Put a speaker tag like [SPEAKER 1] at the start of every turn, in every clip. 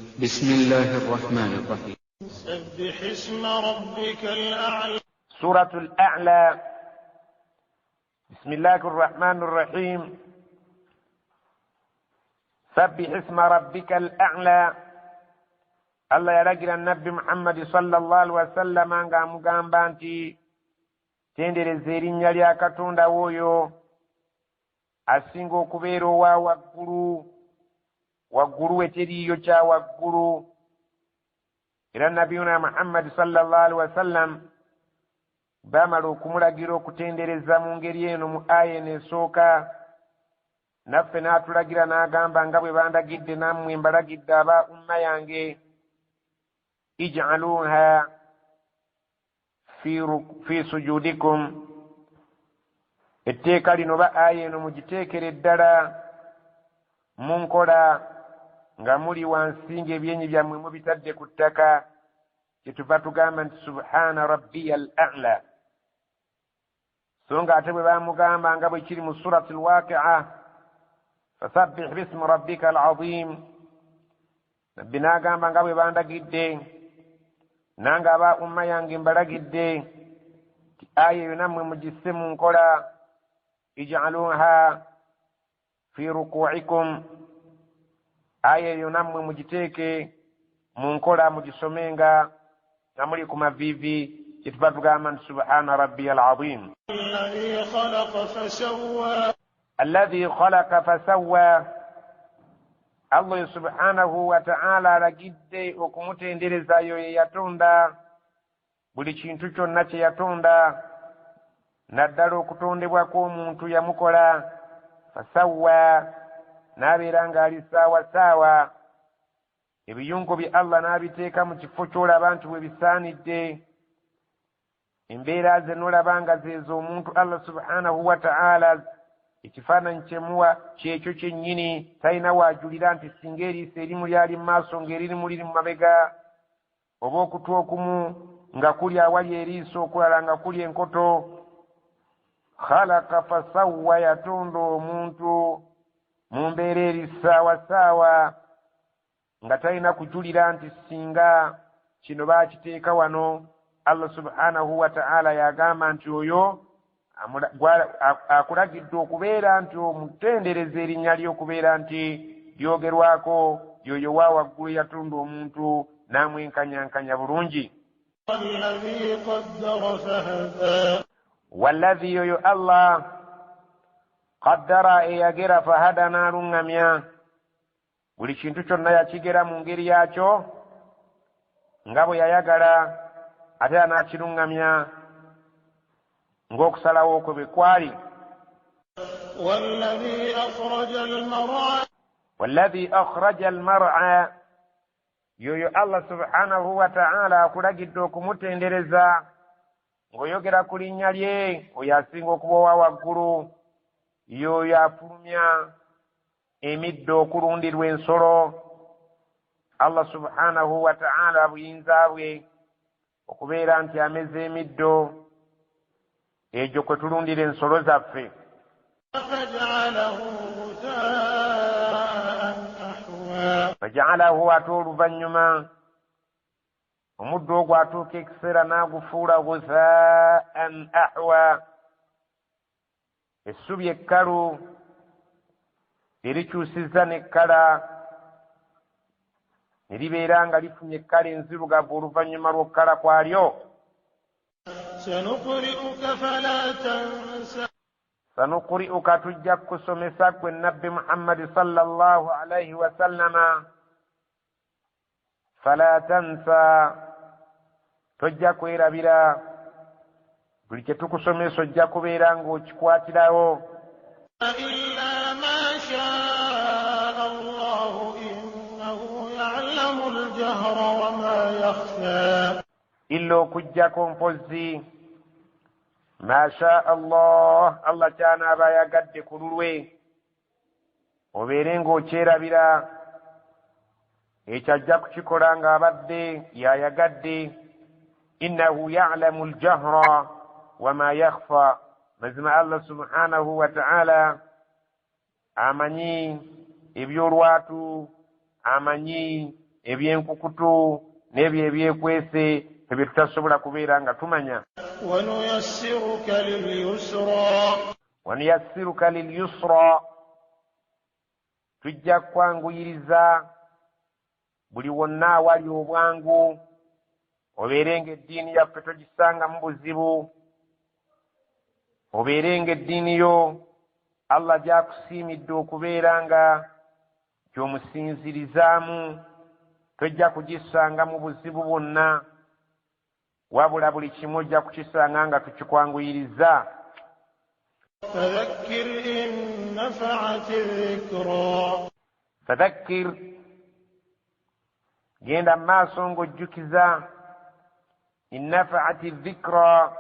[SPEAKER 1] بسم الله الرحمن الرحيم.
[SPEAKER 2] سبح اسم ربك الأعلى.
[SPEAKER 3] سورة الأعلى. بسم الله الرحمن الرحيم. سبح اسم ربك الأعلى. الله يرجل النبي محمد صلى الله عليه وسلم أنغا مغامبانتي تندر الزيرين يليا كتوندا ويو asingo kubeero wa waggulu wekiriyo kya waggulu. Era nabiyuna Muhammad sallallahu alaihi wasallam bamala okumulagira okutendereza mu ngeri eno mu aya esooka, naffe n'atulagira n'agamba nga bwe bandagidde nammwe mbalagidde aba umma yange, ij'aluha fi sujudikum. Etteeka lino ba aya eno mugiteekere ddala mu nkola nga muli wansi ng'ebyenyi byammwe mubitadde ku ttaka, kyetuva tugamba nti subhana rabbiya al a'la. So nga ate bwe bamugamba nga bwe kiri mu surati al-waqi'a, fasabbih bismi rabbika al-azim. Nabbi n'agamba nga bwe bandagidde, nange aba umma yange mbalagidde ti aya eyo nammwe mugisse mu nkola. ij'aluha fi ruku'ikum. aya eyo nammwe mugiteeke mu nkola, mugisomenga nga muli ku maviivi, kyetuva tugamba nti subhana rabbiya al-azim. alladhi khalaqa fasawwa. Allah subhanahu wa ta'ala alagidde okumutendereza yo ye yatonda buli kintu kyonna kye yatonda, naddala okutondebwa kw'omuntu yamukola fasawwa, n'abeera ng'ali saawasaawa. Ebiyungo bye Allah n'abiteeka mu kifo ky'olaba nti we bisaanidde. Embeera ze n'olaba nga zeezo omuntu Allah subhanahu wa ta'ala ekifaananyi kyemuwa kyekyo kyennyini, talina waajulira nti singa eriiso erimu lyali mu maaso ng'eririmu liri mu mabega, oba okutu okumu nga kuli awali eriiso, okulala nga kuli enkoto. Khalaqa fasawwa, yatonda omuntu mu mbeera eri saawasaawa, nga talina kujulira nti singa kino baakiteeka wano. Allah subhanahu wa ta'ala yagamba nti oyo akulagidde okubeera nti omutendereza erinnya lye, okubeera nti lyogerwako, yoyo wa waggulu yatonda omuntu n'amwenkanyankanya bulungi. Walladhi, yoyo Allah, qaddara, eyagera, fahada, n'alungamya. Buli kintu kyonna yakigera mu ngeri yakyo nga bwe yayagala, ate n'akirungamya ng'okusalawo kwe bwe kwali. Walladhi akhraja al-mar'a. Yoyo Allah subhanahu wa ta'ala akulagidde okumutendereza ng'oyogera ku linnya lye, oyo asinga okuba owa waggulu, yoyo afulumya emiddo okulundirwa ensolo. Allah subhanahu wa ta'ala buyinza bwe okubeera nti ameza emiddo egyo kwe tulundira ensolo zaffe. Faja'alahu, ate oluvannyuma omuddo ogwo atuuka ekiseera n'agufuula ghusaa'an ahwa. Essubi ekkalu erikyusizza n'ekkala ne libeera nga lifunye ekkala enzirugavu oluvannyuma lw'okkala kwalyo. Sanuqri'uka, tujja kusomesa gwe nabbi Muhammad sallallahu alaihi wasallama. Fala tansa, tojja kwerabira. Buli kye tukusomesa ojja kubeera ng'okikwatirawo.
[SPEAKER 2] illa ma shaa Allahu innahu ya'lamu al-jahra wa ma yakhfa. Illa okujjako mpozzi ma shaa Allah, Allah ky'anaaba ayagadde ku lulwe, obeere ng'okyerabira. Ekyo ajja kukikola ng'abadde yayagadde. Innahu ya'lamu al-jahra wa ma yakhfa. Mazima Allah subhanahu wa ta'ala amanyi ebyolwatu, amanyi
[SPEAKER 3] ebyenkukutu n'ebyo ebyekwese ebyo tutasobola kubeera nga tumanya. wanuyassiruka lilyusra, tujja kwanguyiriza buli wonna awali obwangu, obeere ng'eddiini yaffe togisanga mu buzibu, obeere ng'eddiini yo Allah gy'akusiimidde okubeera nga gy'omusinzirizaamu, tojja kugisanga mu buzibu bwonna, wabula buli kimu ojja kukisanga nga tukikwanguyiriza.
[SPEAKER 2] فذكر إن نفعت الذكرى.
[SPEAKER 3] فذكر genda maaso ng'ojjukiza. in nafaati dhikra,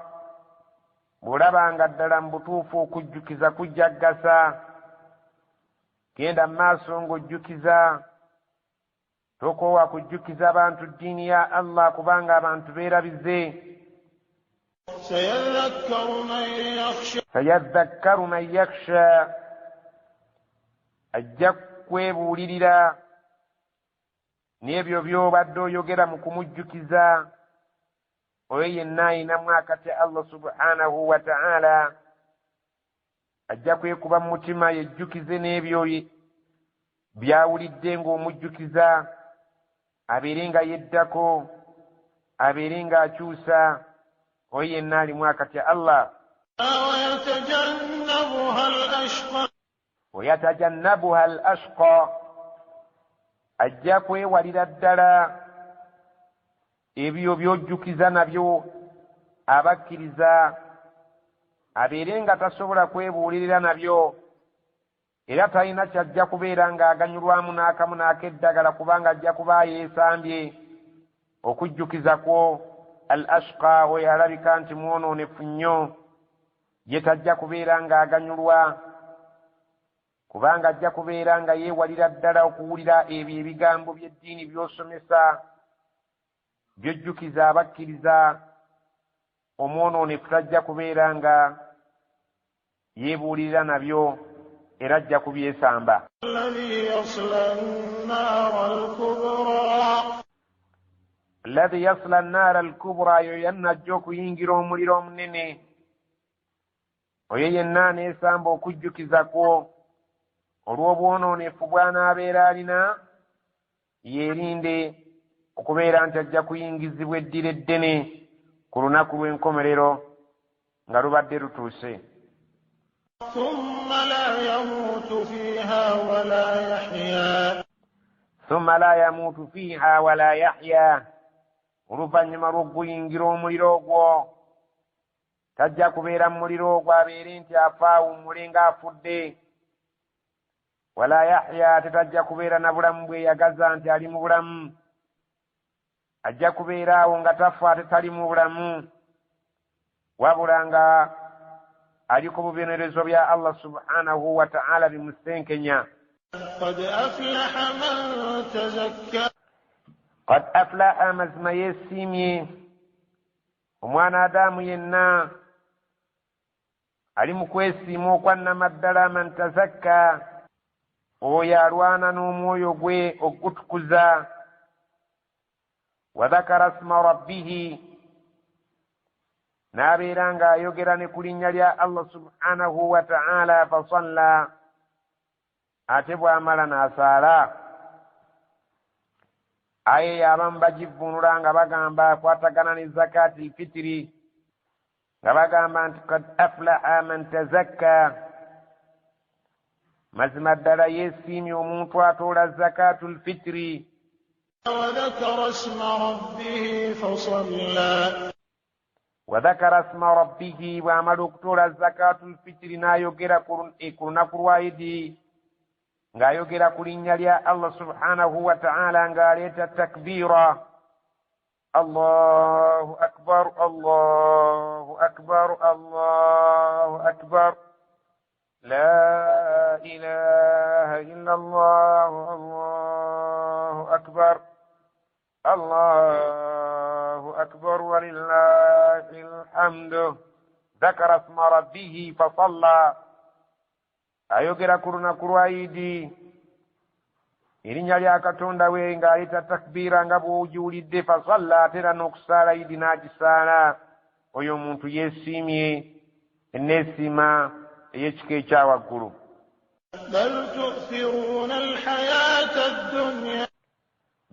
[SPEAKER 3] bw'olabanga ddala mu butuufu okujjukiza kujjaggasa, genda maaso ng'ojjukiza. tokoowa kujjukiza abantu ddiini ya Allah kubanga abantu beerabize. sayadhakkaru man yakhsha, ajja kwebuulirira n'ebyo by'obadde oyogera mu kumujjukiza oyo yenna ayinamu akati Allah subhanahu wa ta'ala, ajja kwekuba mu mutima yejjukize n'ebyo byawulidde ng'omujjukiza, abeere nga yeddako, abeere nga akyusa, oyo yenna alimu akati Allah. ويتجنبها الأشقى, ajja kwewalira ddala ebyo by'ojjukiza nabyo abakkiriza, abeere nga tasobola kwebuulirira nabyo, era talina kyajja kubeera ng'aganyulwamu n'akamu n'akeddagala kubanga ajja kuba yeesambye okujjukiza kwo. al ashqa, we alabika nti mwonoonefu nnyo, ye tajja kubeera ng'aganyulwa kubanga ajja kubeera nga yeewalira ddala okuwulira ebyo ebigambo by'eddiini by'osomesa by'ojjukiza abakkiriza. omwonoonefu tajja kubeera nga yeebuulirira nabyo, era ajja kubyesamba. alladhi yasla an-naara al-kubra, yo yenna ajja okuyingira omuliro omunene, oyo yenna aneesamba okujjukiza kwo olw'obwonoonefu bw'anaabeera alina, yeerinde okubeera nti ajja kuyingizibwa eddira eddene ku lunaku lw'enkomerero nga lubadde lutuuse.
[SPEAKER 2] ثم لا يموت فيها ولا يحيا.
[SPEAKER 3] ثم لا يموت فيها ولا يحيا, oluvannyuma lw'okuyingira omuliro ogwo tajja kubeera mu muliro ogwo abeere nti afaawummule ng'afudde. wala yahya, tetajja kubeera na bulamu bweyagaza nti ali mu bulamu, ajja kubeera awo nga tafa tetali mu bulamu, wabula nga ali ku bubonerezo bya Allah subhanahu wa ta'ala bimusenkenya.
[SPEAKER 2] قد أفلح من تزكى.
[SPEAKER 3] قد أفلح, mazima yeesiimye omwana Adamu yenna ali mu kwesiima okwannama ddala man tazakka, oyo alwana n'omwoyo gwe ogutukuza. wa dhakara isma rabbihi, n'abeera ng'ayogera ne ku linnya lya Allah subhanahu wa ta'ala, fasalla, ate bw'amala n'asaala. aya y'abamu bagivvuunula nga bagamba akwatagana ne zakaati fitiri, nga bagamba nti kad aflaha man tazakka, mazima ddala yeesiimye omuntu atoola zakaatul fitiri.
[SPEAKER 2] وذكر اسم ربه فصلى.
[SPEAKER 3] وذكر اسم ربه, bw'amala okutoola zakaatul fitiri n'ayogera ku lunaku lwa Idi, ng'ayogera ku linnya lya Allah subhanahu wa ta'ala, ng'aleeta takbiira. Allahu akbar, Allahu akbar, Allahu akbar, la ilaha illa Allah, Allahu akbar, Allahu akbar, walillahi alhamdu. Dhakara isma rabbihi fasalla, ayogera ku lunaku lwa Idi erinnya lya katonda we ng'aleeta takbiira nga bw'ogiwulidde fasalla atera n'okusaala idi n'agisaala oyo omuntu yeesiimye enneesiima ey'ekika ekyawaggulu.
[SPEAKER 2] بل تؤثرون الحياة الدنيا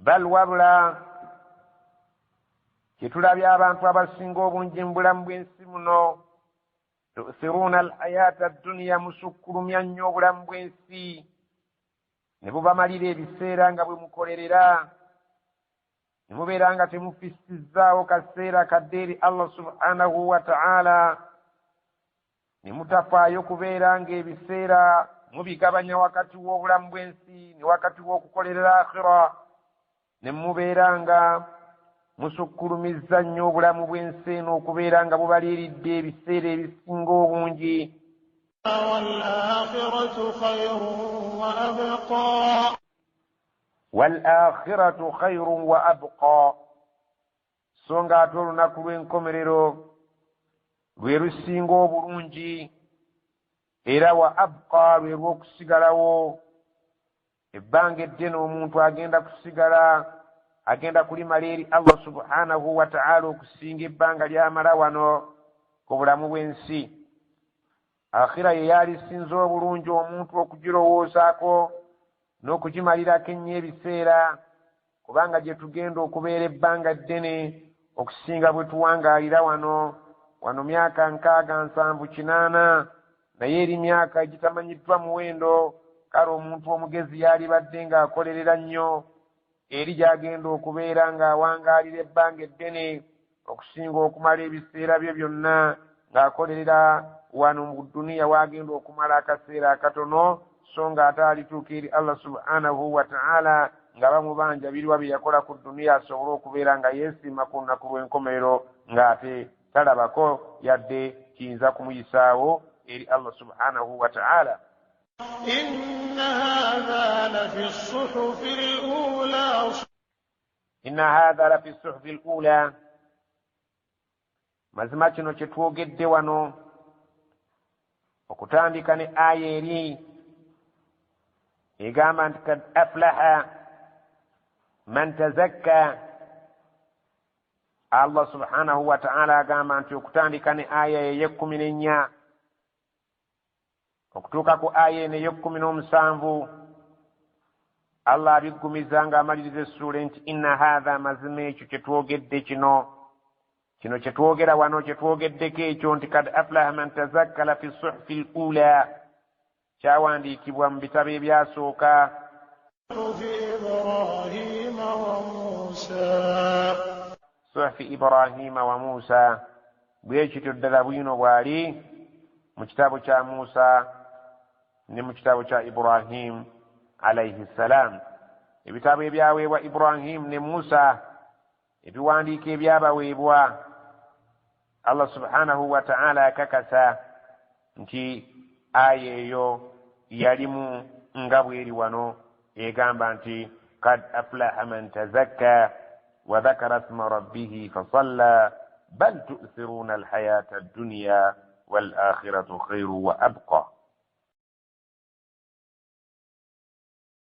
[SPEAKER 3] bal wabula kyetulabye abantu abasinga obungi mu bulamu bw'ensi muno tu'thiruna alhayata adduniya musukkulumya nnyo obulamu bw'ensi ne bubamalira ebiseera nga bwe mukolerera ne mubeera nga temufissizaawo kaseera kadde eri Allah subhanahu wa ta'ala ne mutafaayo kubeera ng'ebiseera mubigabanya wakati w'obulamu bw'ensi ne wakati w'okukolerera akhira ne mubeera nga musukkulumizza nnyo obulamu bw'ensi eno okubeera nga bubaliiridde ebiseera ebisinga obungi. wal-akhiratu khayrun wa abqa, so nga ate olunaku lw'enkomerero lwe lusinga obulungi era wa abqa lwe lw'okusigalawo. ebbanga eddene omuntu agenda kusigala agenda kulimala eri Allah subhanahu wa ta'ala okusinga ebbanga ly'amala wano ku bulamu bw'ensi. akhira ye yalisinza obulungi omuntu okugirowoozaako n'okugimalirako ennyo ebiseera, kubanga gye tugenda okubeera ebbanga ddene okusinga bwe tuwangaalira wano myaka 6-7-8, naye eri myaka egitamanyiddwa muwendo. kale omuntu omugezi yalibadde ng'akolerera nnyo eri gy'agenda okubeera ng'awangaalira ebbanga eddene okusinga okumala ebiseera bye byonna ng'akolerera wano mu duniya w'agenda okumala akaseera akatono, so nga ate alituuka eri Allah subhanahu wa ta'ala nga bamubanja birwa bye yakola ku duniya asobole okubeera nga yeesiima ku lunaku lw'enkomerero ng'ate talabako yadde kiyinza kumuyisaawo eri Allah subhanahu wa ta'ala.
[SPEAKER 2] إن هذا لفي الصحف الأولى
[SPEAKER 3] إن هذا لفي الصحف الأولى، mazima kino kye twogedde wano okutandika ne aya eri egamba nti kad aflaha man tazakka. Allah subhanahu wa ta'ala agamba nti okutandika ne aya ey'e14 okutuuka ku aya eno ey'e17 Allah abiggumiza ng'amaliriza essuula nti inna hadha, mazima ekyo kye twogedde kino kye twogera wano kye twogeddeko ekyo nti kad aflaha man tazakkala fi suhfi al-ula kyawandiikibwa mu bitabo ebyasooka. suhfi Ibrahima wa Musa, bwe kityo ddala bwino bwali mu kitabo kya Musa ne mu kitabo kya Ibrahim alayhi salam. ebitabo ebyaweebwa Ibrahim ne Musa, ebiwandiiko ebyabaweebwa, Allah subhanahu wa ta'ala akakasa nti aya eyo yalimu nga bweri wano egamba nti kad aflaha man tazakka wa dhakara isma rabbih fasalla bal tu'thiruna alhayata ad-dunya wal akhiratu khayru wa abqa.